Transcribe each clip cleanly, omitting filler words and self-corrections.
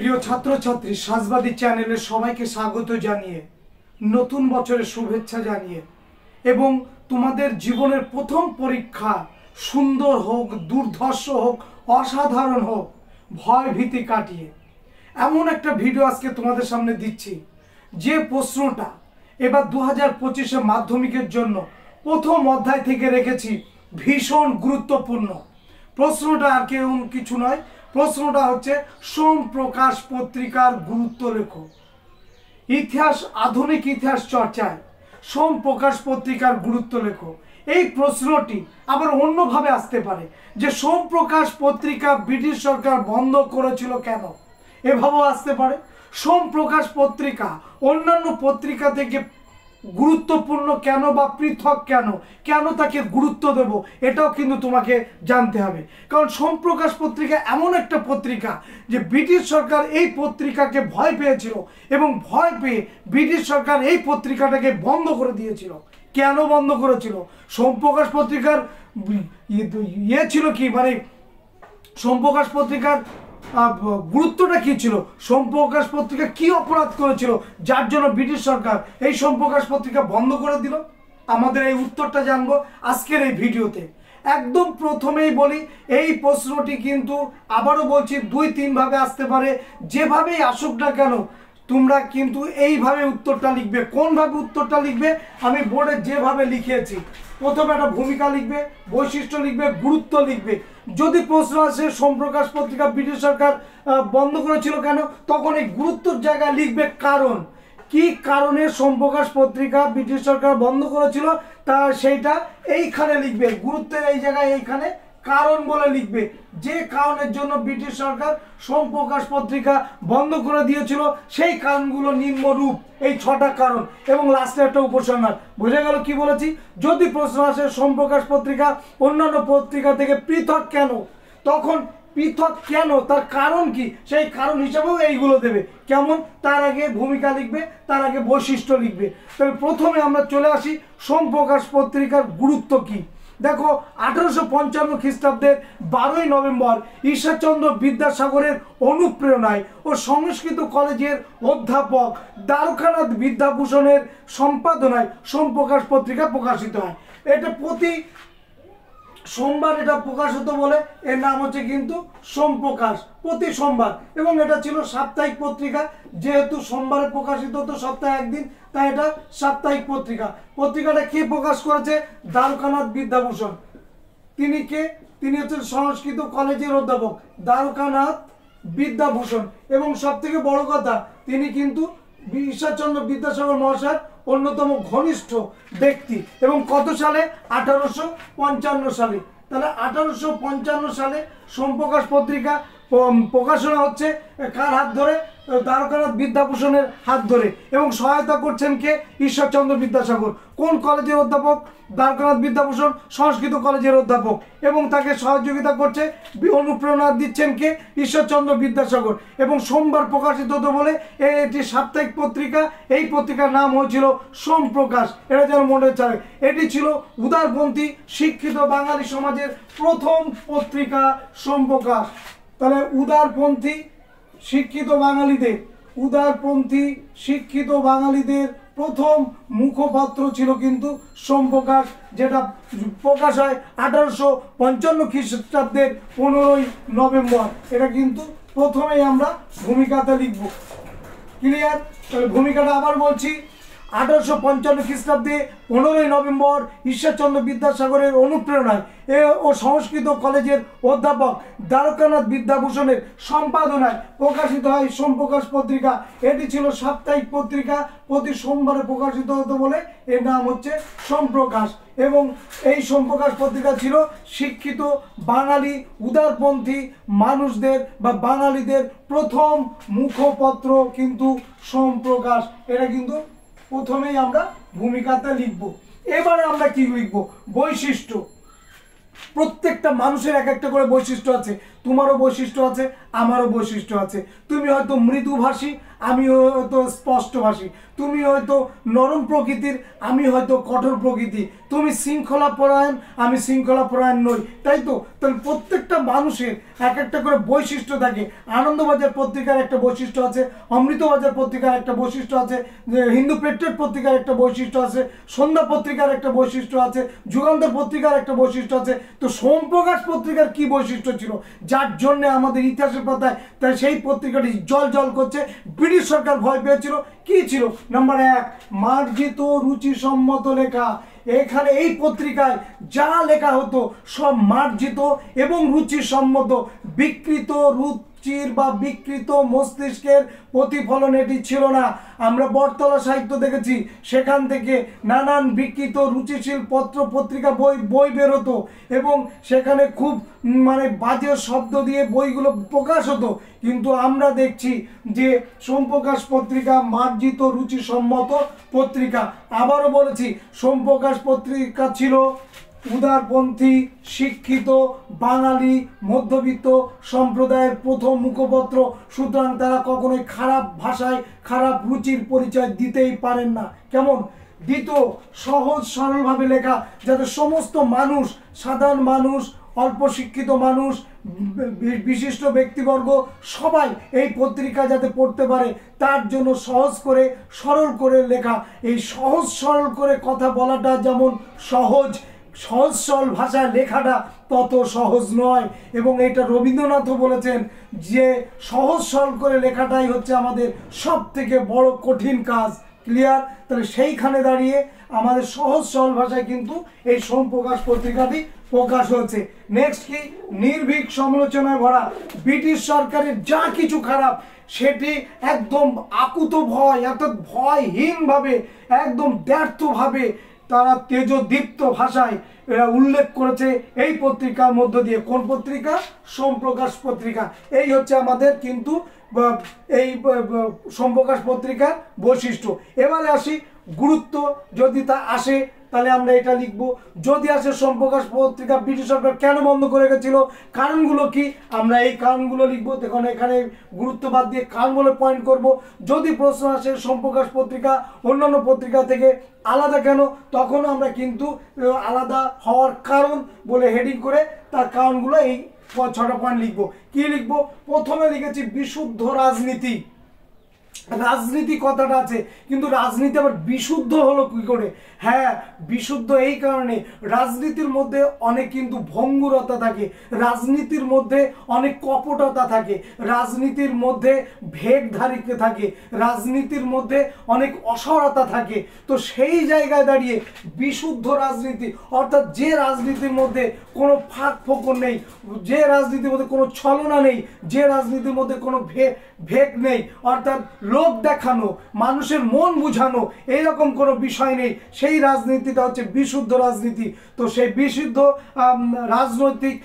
প্রিয় ছাত্রছাত্রী, সাজবাদী চ্যানেলে সবাইকে স্বাগত জানিয়ে নতুন বছরের শুভেচ্ছা জানিয়ে এবং তোমাদের জীবনের প্রথম পরীক্ষা সুন্দর হোক, দুর্ধর্ষ হোক, অসাধারণ হোক, ভয় ভীতি কাটিয়ে এমন একটা ভিডিও আজকে তোমাদের সামনে দিচ্ছি যে প্রশ্নটা এবার 2025 মাধ্যমিকের জন্য প্রথম অধ্যায় থেকে রেখেছি। ভীষণ গুরুত্বপূর্ণ প্রশ্নটা আর কেউ কিছু নয়, প্রশ্নটা হচ্ছে সোম প্রকাশ পত্রিকার গুরুত্ব লেখো। ইতিহাস, আধুনিক ইতিহাস চর্চায় সোম প্রকাশ পত্রিকার গুরুত্ব লেখো। এই প্রশ্নটি আবার অন্যভাবে আসতে পারে যে সোম প্রকাশ পত্রিকা ব্রিটিশ সরকার বন্ধ করেছিল কেন, এভাবেও আসতে পারে। সোম প্রকাশ পত্রিকা অন্যান্য পত্রিকা থেকে গুরুত্বপূর্ণ কেন বা পৃথক কেন, কেন তাকে গুরুত্ব দেব, এটাও কিন্তু তোমাকে জানতে হবে। কারণ সোমপ্রকাশ পত্রিকা এমন একটা পত্রিকা যে ব্রিটিশ সরকার এই পত্রিকাকে ভয় পেয়েছিল এবং ভয় পেয়ে ব্রিটিশ সরকার এই পত্রিকাটাকে বন্ধ করে দিয়েছিল। কেন বন্ধ করেছিল? সোমপ্রকাশ পত্রিকার ছিল কি, মানে সোমপ্রকাশ পত্রিকার গুরুত্বটা কি ছিল? সোমপ্রকাশ পত্রিকা কি অপরাধ করেছিল যার জন্য ব্রিটিশ সরকার এই সোমপ্রকাশ পত্রিকা বন্ধ করে দিল? আমাদের এই উত্তরটা জানবো আজকের এই ভিডিওতে। একদম প্রথমেই বলি, এই প্রশ্নটি কিন্তু আবারও বলছি 2-3 ভাবে আসতে পারে। যেভাবেই আসুক না কেন তোমরা কিন্তু এইভাবে উত্তরটা লিখবে। কোনভাবে উত্তরটা লিখবে আমি বোর্ডে যেভাবে লিখিয়েছি, প্রথমে একটা ভূমিকা লিখবে, বৈশিষ্ট্য লিখবে, গুরুত্ব লিখবে। যদি প্রশ্ন আসে সোমপ্রকাশ পত্রিকা ব্রিটিশ সরকার বন্ধ করেছিল কেন, তখন এই গুরুত্বর জায়গায় লিখবে কারণ। কি কারণে সোমপ্রকাশ পত্রিকা ব্রিটিশ সরকার বন্ধ করেছিল তা সেইটা এইখানে লিখবে, গুরুত্বের এই জায়গায় এইখানে কারণ বলে লিখবে। যে কারণের জন্য ব্রিটিশ সরকার সোমপ্রকাশ পত্রিকা বন্ধ করে দিয়েছিল সেই কারণগুলো নিম্নরূপ, এই 6টা কারণ এবং লাস্টে একটা উপসংহার। বোঝা গেল কি বলেছি? যদি প্রশ্ন আসে সোমপ্রকাশ পত্রিকা অন্যান্য পত্রিকা থেকে পৃথক কেন, তখন পৃথক কেন তার কারণ কি, সেই কারণ হিসাবেও এইগুলো দেবে। কেমন? তার আগে ভূমিকা লিখবে, তার আগে বৈশিষ্ট্য লিখবে। তবে প্রথমে আমরা চলে আসি সোমপ্রকাশ পত্রিকার গুরুত্ব কি। দেখো, 1855 খ্রিস্টাব্দের 12ই নভেম্বর ঈশ্বরচন্দ্র বিদ্যাসাগরের অনুপ্রেরণায় ও সংস্কৃত কলেজের অধ্যাপক দ্বারকানাথ বিদ্যাভূষণের সম্পাদনায় সোমপ্রকাশ পত্রিকা প্রকাশিত হয়। এটা প্রতি সোমবার এটা প্রকাশিত বলে এর নাম হচ্ছে কিন্তু সোমপ্রকাশ, প্রতি সোমবার। এবং এটা ছিল সাপ্তাহিক পত্রিকা, যেহেতু সোমবারে প্রকাশিত হতো সপ্তাহে একদিন, তাই এটা সাপ্তাহিক পত্রিকা। পত্রিকাটা কে প্রকাশ করেছে? দ্বারকানাথ বিদ্যাভূষণ। তিনি কে? তিনি হচ্ছেন সংস্কৃত কলেজের অধ্যাপক দ্বারকানাথ বিদ্যাভূষণ। এবং সব থেকে বড় কথা, তিনি কিন্তু ঈশ্বরচন্দ্র বিদ্যাসাগর মহাশয়ের অন্যতম ঘনিষ্ঠ ব্যক্তি। এবং কত সালে? 1855 সালে। তাহলে 1855 সালে সোমপ্রকাশ পত্রিকা প্রকাশনা হচ্ছে কার হাত ধরে? দ্বারকানাথ বিদ্যাভূষণের হাত ধরে। এবং সহায়তা করছেন কে? ঈশ্বরচন্দ্র বিদ্যাসাগর। কোন কলেজের অধ্যাপক? দ্বারকানাথ বিদ্যাভূষণ সংস্কৃত কলেজের অধ্যাপক। এবং তাকে সহযোগিতা করছে, অনুপ্রেরণা দিচ্ছেন কে? ঈশ্বরচন্দ্র বিদ্যাসাগর। এবং সোমবার প্রকাশিত হতো বলে এটি সাপ্তাহিক পত্রিকা। এই পত্রিকার নাম হয়েছিল সোমপ্রকাশ। এটা যেন মনে চায়, এটি ছিল উদারপন্থী শিক্ষিত বাঙালি সমাজের প্রথম পত্রিকা সোমপ্রকাশ। তাহলে উদারপন্থী শিক্ষিত বাঙালিদের প্রথম মুখপত্র ছিল কিন্তু সোমপ্রকাশ, যেটা প্রকাশ হয় 1855 খ্রিস্টাব্দের 15ই নভেম্বর। এটা কিন্তু প্রথমেই আমরা ভূমিকাতে লিখব। ক্লিয়ার? তাহলে ভূমিকাটা আবার বলছি, 1855 খ্রিস্টাব্দে 15ই নভেম্বর ঈশ্বরচন্দ্র বিদ্যাসাগরের অনুপ্রেরণায় ও সংস্কৃত কলেজের অধ্যাপক দ্বারকানাথ বিদ্যাভূষণের সম্পাদনায় প্রকাশিত হয় সোমপ্রকাশ পত্রিকা। এটি ছিল সাপ্তাহিক পত্রিকা, প্রতি সোমবারে প্রকাশিত হতো বলে এর নাম হচ্ছে সোমপ্রকাশ। এবং এই সোমপ্রকাশ পত্রিকা ছিল শিক্ষিত বাঙালি উদারপন্থী মানুষদের বা বাঙালিদের প্রথম মুখপত্র কিন্তু সোমপ্রকাশ। এটা কিন্তু প্রথমেই আমরা ভূমিকাতে লিখব। এবারে আমরা কি লিখব? বৈশিষ্ট্য। প্রত্যেকটা মানুষের এক একটা করে বৈশিষ্ট্য আছে। তোমারও বৈশিষ্ট্য আছে, আমারও বৈশিষ্ট্য আছে। তুমি হয়তো মৃদুভাষী, আমি হয়তো স্পষ্টভাষী, তুমি হয়তো নরম প্রকৃতির, আমি হয়তো কঠোর প্রকৃতি, তুমি শৃঙ্খলা পরায়ণ, আমি শৃঙ্খলা পরায়ণ নই, তাই তো? তাহলে প্রত্যেকটা মানুষের এক একটা করে বৈশিষ্ট্য থাকে। আনন্দবাজার পত্রিকার একটা বৈশিষ্ট্য আছে, অমৃতবাজার পত্রিকার একটা বৈশিষ্ট্য আছে, হিন্দু পেট্রিয়ট পত্রিকার একটা বৈশিষ্ট্য আছে, সন্ধ্যা পত্রিকার একটা বৈশিষ্ট্য আছে, যুগান্তর পত্রিকার একটা বৈশিষ্ট্য আছে। তো সোমপ্রকাশ পত্রিকার কি বৈশিষ্ট্য ছিল যার জন্য আমাদের ইতিহাসের পাতায় তাই সেই পত্রিকাটি জল জল করছে? ব্রিটিশ সরকার ভয় পেয়েছিল। কি ছিল? নাম্বার 1, মার্জিত রুচিসম্মত লেখা। এখানে এই পত্রিকায় যা লেখা হতো সব মার্জিত এবং রুচিসম্মত। বিকৃত রুচির বা বিকৃত মস্তিষ্কের প্রতিফলন এটি ছিল না। আমরা বটতলা সাহিত্য দেখেছি, সেখান থেকে নানান বিকৃত রুচিশীল পত্র পত্রিকা বই বেরোতো এবং সেখানে খুব মানে বাজে শব্দ দিয়ে বইগুলো প্রকাশ হতো। কিন্তু আমরা দেখছি যে সোমপ্রকাশ পত্রিকা মার্জিত রুচিসম্মত পত্রিকা। আবারও বলেছি, সোমপ্রকাশ পত্রিকা ছিল উদারপন্থী, শিক্ষিত, বাঙালি, মধ্যবিত্ত সম্প্রদায়ের প্রথম মুখপত্র। সুতরাং তারা কখনোই খারাপ ভাষায় খারাপ রুচির পরিচয় দিতেই পারেন না। কেমন? দ্বিতীয়, সহজ সরলভাবে লেখা, যাতে সমস্ত মানুষ, সাধারণ মানুষ, অল্প শিক্ষিত মানুষ, বিশিষ্ট ব্যক্তিবর্গ সবাই এই পত্রিকা যাতে পড়তে পারে তার জন্য সহজ করে সরল করে লেখা। এই সহজ সরল করে কথা বলাটা যেমন সহজ, সহজ সরল ভাষায় লেখাটা তত সহজ নয়। এবং এটা রবীন্দ্রনাথও বলেছেন যে সহজ সরল করে লেখাটাই হচ্ছে আমাদের সব থেকে বড় কঠিন কাজ। ক্লিয়ার? তাহলে সেইখানে দাঁড়িয়ে আমাদের সহজ সরল ভাষায় কিন্তু এই সোমপ্রকাশ পত্রিকাটি প্রকাশ হয়েছে। নেক্সট কি? নির্ভীক সমালোচনায় ভরা। ব্রিটিশ সরকারের যা কিছু খারাপ সেটি একদম আকুত ভয়, অর্থাৎ ভয়হীনভাবে, একদম ব্যর্থভাবে তারা তেজদীপ্ত ভাষায় এরা উল্লেখ করেছে এই পত্রিকার মধ্য দিয়ে। কোন পত্রিকা? সোমপ্রকাশ পত্রিকা। এই হচ্ছে আমাদের কিন্তু এই সোমপ্রকাশ পত্রিকার বৈশিষ্ট্য। এবারে আসি গুরুত্ব, যদি তা আসে তাহলে আমরা এটা লিখব। যদি আসে সোমপ্রকাশ পত্রিকা ব্রিটিশ সরকার কেন বন্ধ করে গেছিল, কারণগুলো কি, আমরা এই কারণগুলো লিখবো। দেখুন এখানে গুরুত্ব বাদ দিয়ে কারণগুলো পয়েন্ট করব। যদি প্রশ্ন আসে সোমপ্রকাশ পত্রিকা অন্যান্য পত্রিকা থেকে আলাদা কেন, তখন আমরা কিন্তু আলাদা হওয়ার কারণ বলে হেডিং করে তার কারণগুলো এই 6টা পয়েন্ট লিখবো। কি লিখবো? প্রথমে লিখেছি বিশুদ্ধ রাজনীতি। রাজনীতি কথাটা আছে, কিন্তু রাজনীতি আবার বিশুদ্ধ হলো কি করে? হ্যাঁ, বিশুদ্ধ এই কারণে রাজনীতির মধ্যে অনেক কিন্তু ভঙ্গুরতা থাকে, রাজনীতির মধ্যে অনেক কপটতা থাকে, রাজনীতির মধ্যে ভেকধারিতা থাকে, রাজনীতির মধ্যে অনেক অসরতা থাকে। তো সেই জায়গায় দাঁড়িয়ে বিশুদ্ধ রাজনীতি অর্থাৎ যে রাজনীতির মধ্যে কোনো ফাঁক ফোকর নেই, যে রাজনীতির মধ্যে কোনো ছলনা নেই, যে রাজনীতির মধ্যে কোনো ভেক নেই, অর্থাৎ লোক দেখানো, মানুষের মন বুঝানো এইরকম কোনো বিষয় নেই, সেই রাজনীতিটা হচ্ছে বিশুদ্ধ রাজনীতি। তো সেই বিশুদ্ধ রাজনৈতিক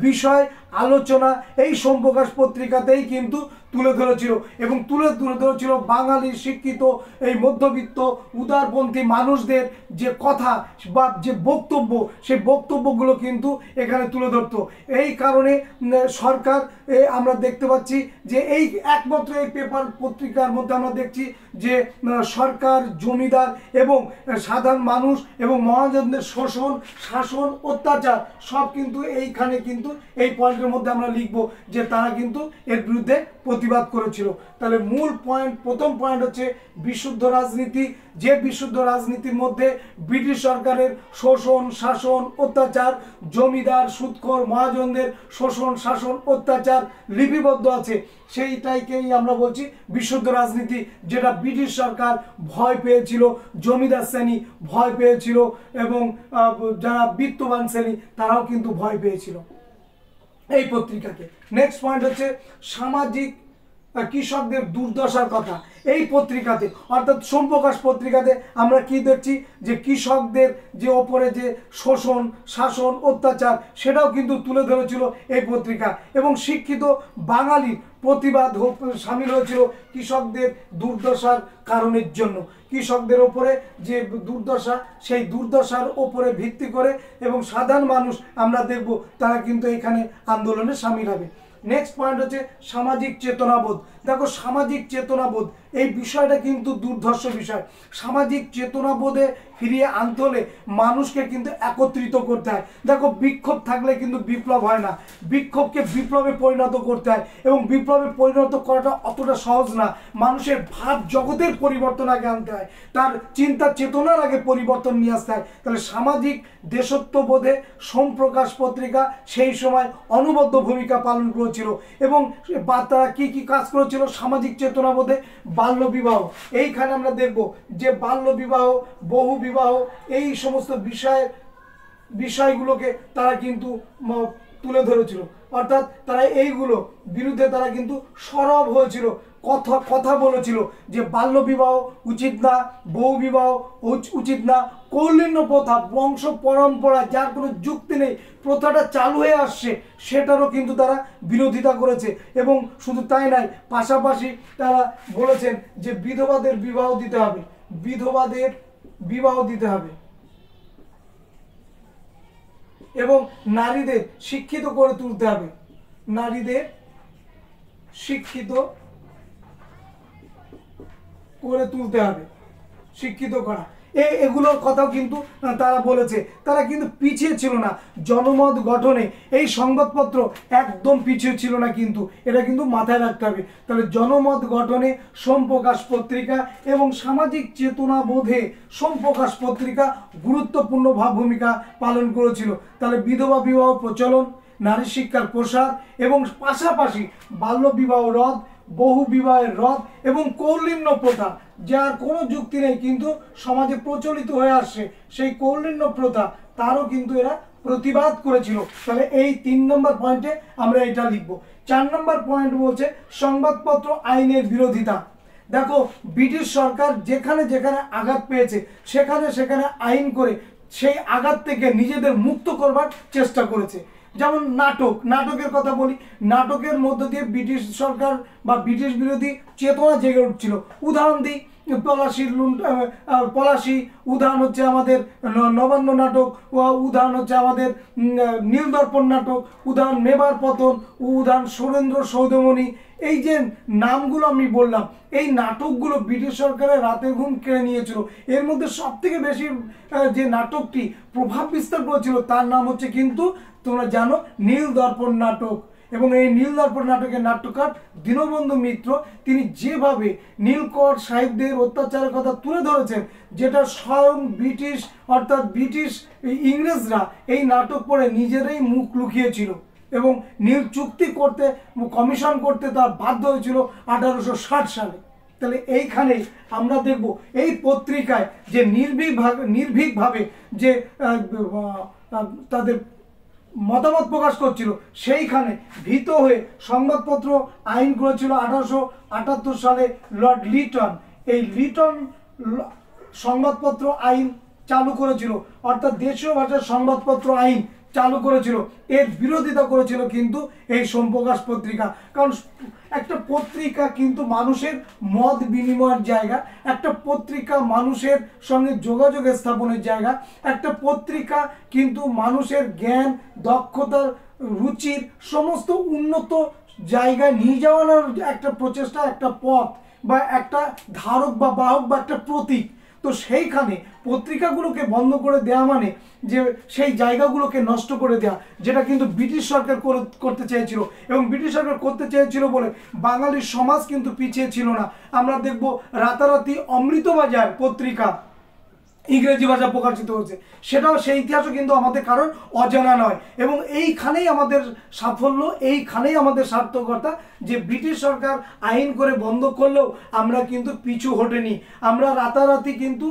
বিষয় আলোচনা এই সোমপ্রকাশ পত্রিকাতেই কিন্তু তুলে ধরেছিল এবং তুলে ধরেছিল বাঙালি শিক্ষিত এই মধ্যবিত্ত উদারপন্থী মানুষদের যে কথা বা যে বক্তব্য, সেই বক্তব্যগুলো কিন্তু এখানে তুলে ধরতো। এই কারণে সরকার আমরা দেখতে পাচ্ছি যে এই একমাত্র এই পেপার পত্রিকার মধ্যে আমরা দেখছি যে সরকার, জমিদার এবং সাধারণ মানুষ এবং মহাজনদের শোষণ, শাসন, অত্যাচার সব কিন্তু এইখানে কিন্তু এই পয়েন্টের মধ্যে আমরা লিখব যে তারা কিন্তু এর বিরুদ্ধে প্রতিবাদ করেছিল। তাহলে মূল পয়েন্ট, প্রথম পয়েন্ট হচ্ছে বিশুদ্ধ রাজনীতি। যে বিশুদ্ধ রাজনীতির মধ্যে ব্রিটিশ সরকারের শোষণ, শাসন, অত্যাচার, জমিদার, সুদখোর, মহাজনদের শোষণ, শাসন, অত্যাচার লিপিবদ্ধ আছে, সেইটাকেই আমরা বলছি বিশুদ্ধ রাজনীতি। যেটা ব্রিটিশ সরকার ভয় পেয়েছিল, জমিদার শ্রেণী ভয় পেয়েছিল এবং যারা বিত্তবান শ্রেণী তারাও কিন্তু ভয় পেয়েছিল এই পত্রিকাকে। নেক্সট পয়েন্ট হচ্ছে সামাজিক কৃষকদের দুর্দশার কথা। এই পত্রিকাতে অর্থাৎ সোমপ্রকাশ পত্রিকাতে আমরা কি দেখছি যে কৃষকদের যে ওপরে যে শোষণ, শাসন, অত্যাচার সেটাও কিন্তু তুলে ধরেছিল এই পত্রিকা এবং শিক্ষিত বাঙালির প্রতিবাদ সামিল হয়েছিল কৃষকদের দুর্দশার কারণের জন্য। কৃষকদের ওপরে যে দুর্দশা, সেই দুর্দশার ওপরে ভিত্তি করে এবং সাধারণ মানুষ আমরা দেখব তারা কিন্তু এখানে আন্দোলনে সামিল হবে। নেক্সট পয়েন্ট হচ্ছে সামাজিক চেতনাবোধ। দেখো সামাজিক চেতনাবোধ এই বিষয়টা কিন্তু দুর্ধর্ষ বিষয়। সামাজিক চেতনাবোধে ফিরিয়ে আনতে হলে মানুষকে কিন্তু একত্রিত করতে হয়। দেখো বিক্ষোভ থাকলে কিন্তু বিপ্লব হয় না, বিক্ষোভকে বিপ্লবে পরিণত করতে হয়, এবং বিপ্লবে পরিণত করাটা অতটা সহজ না। মানুষের ভাব জগতের পরিবর্তন আগে আনতে হয়, তার চিন্তা চেতনার আগে পরিবর্তন নিয়ে আসতে হয়। তাহলে সামাজিক দেশত্ববোধে সোমপ্রকাশ পত্রিকা সেই সময় অনবদ্য ভূমিকা পালন করেছিল। এবং তারা কি কি কাজ করেছিল সামাজিক চেতনাবোধে? বাল্যবিবাহ, এইখানে আমরা দেখব যে বাল্যবিবাহ, বহু বিবাহ, এই সমস্ত বিষয়গুলোকে তারা কিন্তু তুলে ধরেছিল। অর্থাৎ তারা এইগুলো বিরুদ্ধে তারা কিন্তু সরব হয়েছিল, কথা বলেছিল যে বাল্য বিবাহ উচিত না, বহু বিবাহ উচিত না, কৌলিন্য প্রথা, বংশ পরম্পরা যার কোনো যুক্তি নেই, প্রথাটা চালু হয়ে আসছে, সেটারও কিন্তু তারা বিরোধিতা করেছে। এবং শুধু তাই নয়, পাশাপাশি তারা বলেছেন যে বিধবাদের বিবাহ দিতে হবে, বিধবাদের বিবাহ দিতে হবে, এবং নারীদের শিক্ষিত করে তুলতে হবে, নারীদের শিক্ষিত করে তুলতে হবে, শিক্ষিত করা, এগুলোর কথাও কিন্তু তারা বলেছে। তারা কিন্তু পিছিয়ে ছিল না জনমত গঠনে, এই সংবাদপত্র একদম পিছিয়ে ছিল না কিন্তু, এটা কিন্তু মাথায় রাখতে হবে। তাহলে জনমত গঠনে সোমপ্রকাশ পত্রিকা এবং সামাজিক চেতনা বোধে সোমপ্রকাশ পত্রিকা গুরুত্বপূর্ণ ভূমিকা পালন করেছিল। তাহলে বিধবা বিবাহ প্রচলন, নারী শিক্ষার প্রসার, এবং পাশাপাশি বাল্য বিবাহ রদ, বহু বিবাহের রদ, এবং কৌলিন্য প্রথা যার কোনো যুক্তি নেই কিন্তু সমাজে প্রচলিত হয়ে আসছে, সেই কৌলিন্য প্রথা তারও কিন্তু এরা প্রতিবাদ করেছিল। তাহলে এই 3 নম্বর পয়েন্টে আমরা এটা লিখব। 4 নম্বর পয়েন্ট বলছে সংবাদপত্র আইনের বিরোধিতা। দেখো ব্রিটিশ সরকার যেখানে যেখানে আঘাত পেয়েছে সেখানে সেখানে আইন করে সেই আঘাত থেকে নিজেদের মুক্ত করবার চেষ্টা করেছে। যেমন নাটকের কথা বলি, নাটকের মধ্য দিয়ে ব্রিটিশ সরকার বা ব্রিটিশ বিরোধী চেতনা জেগে উঠছিল। উদাহরণ দিই, পলাশী, উদাহরণ হচ্ছে আমাদের নবান্ন নাটক, উদাহরণ হচ্ছে আমাদের নীলদর্পণ নাটক, উদাহরণ মেবার পতন, উদাহরণ সুরেন্দ্র সৌধমণি। এই যে নামগুলো আমি বললাম, এই নাটকগুলো ব্রিটিশ সরকারের রাতের ঘুম কেড়ে নিয়েছিল। এর মধ্যে সব থেকে বেশি যে নাটকটি প্রভাব বিস্তার করেছিল তার নাম হচ্ছে কিন্তু তোমরা জানো নীলদর্পণ নাটক। এবং এই নীলদর্পণ নাটকের নাট্যকার দীনবন্ধু মিত্র তিনি যেভাবে নীলকর সাহেবদের অত্যাচারের কথা তুলে ধরেছেন, যেটা স্বয়ং ব্রিটিশ অর্থাৎ ব্রিটিশ ইংরেজরা এই নাটক পড়ে নিজেরাই মুখ লুকিয়েছিল এবং নীল চুক্তি করতে, কমিশন করতে তার বাধ্য হয়েছিল 1860 সালে। তাহলে এইখানেই আমরা দেখব এই পত্রিকায় যে নির্ভীকভাবে যে তাদের মতামত প্রকাশ করছিল, সেইখানে ভীত হয়ে সংবাদপত্র আইন করেছিল 1878 সালে লর্ড লিটন। এই লিটন সংবাদপত্র আইন চালু করেছিল, অর্থাৎ দেশীয় ভাষার সংবাদপত্র আইন চালু করেছিল। এর বিরোধিতা করেছিল কিন্তু এই সোমপ্রকাশ পত্রিকা। কারণ একটা পত্রিকা কিন্তু মানুষের মত বিনিময়ের জায়গা, একটা পত্রিকা মানুষের সঙ্গে যোগাযোগ স্থাপনের জায়গা, একটা পত্রিকা কিন্তু মানুষের জ্ঞান, দক্ষতার, রুচির সমস্ত উন্নত জায়গায় নিয়ে যাওয়ার একটা প্রচেষ্টা, একটা পথ বা একটা ধারক বা বাহক বা একটা প্রতীক। তো সেইখানে পত্রিকাগুলোকে বন্ধ করে দেওয়া মানে যে সেই জায়গাগুলোকে নষ্ট করে দেওয়া, যেটা কিন্তু ব্রিটিশ সরকার করতে চেয়েছিল। এবং ব্রিটিশ সরকার করতে চেয়েছিল বলে বাঙালির সমাজ কিন্তু পিছিয়ে ছিল না। আমরা দেখব রাতারাতি অমৃতবাজার পত্রিকা ইংরেজি ভাষা প্রকাশিত হয়েছে, সেটাও সেই ইতিহাসও কিন্তু আমাদের কারণ অজানা নয়। এবং এইখানেই আমাদের সাফল্য, এইখানেই আমাদের সার্থকতা যে ব্রিটিশ সরকার আইন করে বন্ধ করলেও আমরা কিন্তু পিছু হটেনি। আমরা রাতারাতি কিন্তু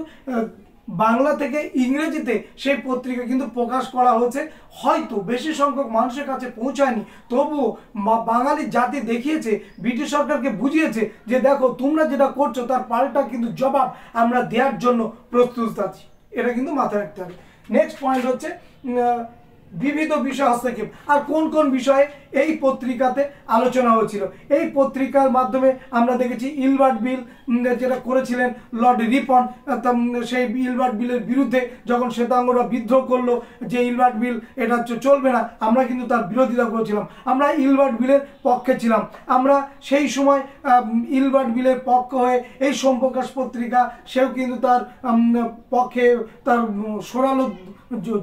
বাংলা থেকে ইংরেজিতে সেই পত্রিকা কিন্তু প্রকাশ করা হয়েছে, হয়তো বেশি সংখ্যক মানুষের কাছে পৌঁছায়নি, তবুও বাঙালি জাতি দেখিয়েছে, ব্রিটিশ সরকারকে বুঝিয়েছে যে দেখো তোমরা যেটা করছো তার পাল্টা কিন্তু জবাব আমরা দেওয়ার জন্য প্রস্তুত আছি। এটা কিন্তু মাথায় রাখতে হবে। নেক্সট পয়েন্ট হচ্ছে বিবিধ বিষয় হস্তক্ষেপ। আর কোন কোন বিষয়ে এই পত্রিকাতে আলোচনা হয়েছিল? এই পত্রিকার মাধ্যমে আমরা দেখেছি ইলবার্ট বিল যেটা করেছিলেন লর্ড রিপন, সেই ইলবার্ট বিলের বিরুদ্ধে যখন শ্বেতাঙ্গরা বিদ্রোহ করলো যে ইলবার্ট বিল এটা চলবে না, আমরা কিন্তু তার বিরোধিতা করেছিলাম। আমরা ইলবার্ট বিলের পক্ষে ছিলাম। আমরা সেই সময় ইলবার্ট বিলের পক্ষ হয়ে এই সোমপ্রকাশ পত্রিকা সেও কিন্তু তার পক্ষে তার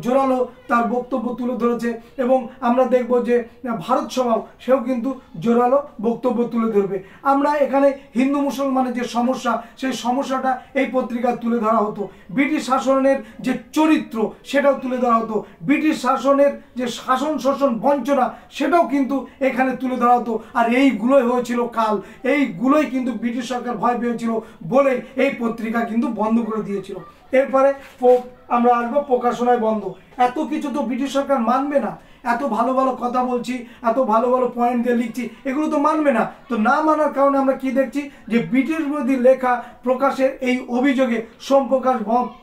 জোরালো তার বক্তব্য তুলে ধরেছে। এবং আমরা দেখব যে ভারত সভাও সেও কিন্তু জোরালো বক্তব্য তুলে ধরবে। আমরা এখানে হিন্দু মুসলমানের যে সমস্যা, সেই সমস্যাটা এই পত্রিকায় তুলে ধরা হতো। ব্রিটিশ শাসনের যে চরিত্র সেটাও তুলে ধরা হতো। ব্রিটিশ শাসনের যে শাসন শোষণ বঞ্চনা সেটাও কিন্তু এখানে তুলে ধরা হতো। আর এইগুলোই হয়েছিল কাল, এইগুলোই কিন্তু ব্রিটিশ সরকার ভয় পেয়েছিল বলে এই পত্রিকা কিন্তু বন্ধ করে দিয়েছিল। এরপরে আমরা আসবো প্রকাশনায় বন্ধ। এত কিছু তো ব্রিটিশ সরকার মানবে না। এত ভালো ভালো কথা বলছি, এত ভালো ভালো পয়েন্ট দিয়ে লিখছি, এগুলো তো মানবে না। তো না মানার কারণে আমরা কি দেখছি যে ব্রিটিশ বিরোধী লেখা প্রকাশের এই অভিযোগে সোমপ্রকাশ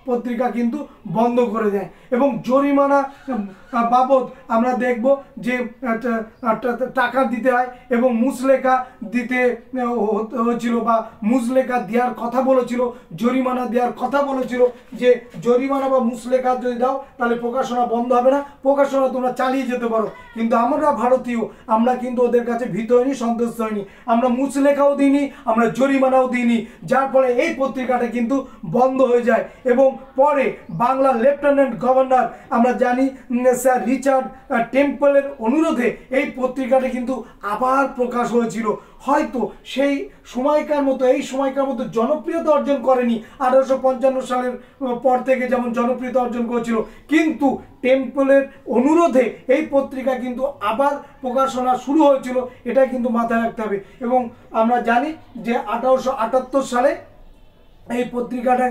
পত্রিকা কিন্তু বন্ধ করে দেয়। এবং জরিমানা বাবদ আমরা দেখব যে টাকা দিতে হয় এবং মুচলেখা দিতে হয়েছিল বা মুচলেখা দেওয়ার কথা বলেছিল, জরিমানা দেওয়ার কথা বলেছিল যে জরিমানা বা মুচলেখা যদি দাও তাহলে প্রকাশনা বন্ধ হবে না, প্রকাশনা তোমরা চালিয়ে যেতে পারো। কিন্তু আমরা ভারতীয়, আমরা কিন্তু ওদের কাছে ভীত হইনি, সন্তুষ্ট হইনি। আমরা মুচলেখাও দিইনি, আমরা জরিমানাও দিইনি, যার ফলে এই পত্রিকাটা কিন্তু বন্ধ হয়ে যায়। এবং পরে বাংলার লেফটেন্যান্ট গভর্নর আমরা জানি স্যার রিচার্ড টেম্পলের অনুরোধে এই পত্রিকাটা কিন্তু আবার প্রকাশ হয়েছিল। হয়তো সেই সময়কার মতো এই সময়কার মতো জনপ্রিয়তা অর্জন করেনি 1855 সালের পর থেকে যেমন জনপ্রিয়তা অর্জন করেছিল, কিন্তু টেম্পলের অনুরোধে এই পত্রিকা কিন্তু আবার প্রকাশনা শুরু হয়েছিল, এটা কিন্তু মাথায় রাখতে হবে। এবং আমরা জানি যে 1878 সালে এই পত্রিকাটা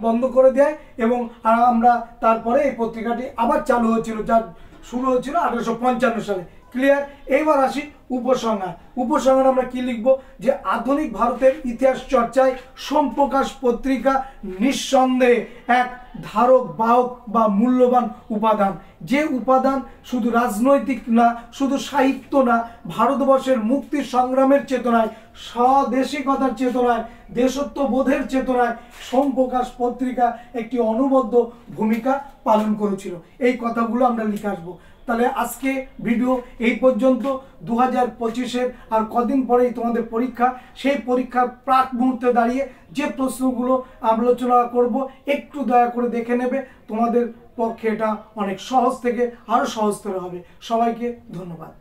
বন্ধ করে দেয় এবং আমরা তারপরে এই পত্রিকাটি আবার চালু হয়েছিল, যা শুরু হয়েছিল 1855 সালে। ক্লিয়ার? এবার আসি উপসংহার। উপসংহার আমরা কি লিখব যে আধুনিক ভারতের ইতিহাস চর্চায় সোমপ্রকাশ পত্রিকা নিঃসন্দেহে এক ধারক বাহক বা মূল্যবান উপাদান। যে উপাদান শুধু রাজনৈতিক না, শুধু সাহিত্য না, ভারতবর্ষের মুক্তি সংগ্রামের চেতনায়, স্বদেশিকতার চেতনায়, দেশত্ববোধের চেতনায় সোমপ্রকাশ পত্রিকা একটি অনবদ্য ভূমিকা পালন করেছিল। এই কথাগুলো আমরা লিখে আসবো। তাহলে আজকে ভিডিও এই পর্যন্ত। 2025-এর আর কদিন পরেই তোমাদের পরীক্ষা। সেই পরীক্ষার প্রাক মুহূর্তে দাঁড়িয়ে যে প্রশ্নগুলো আলোচনা করব একটু দয়া করে দেখে নেবে, তোমাদের পক্ষে এটা অনেক সহজ থেকে আরও সহজতর হবে। সবাইকে ধন্যবাদ।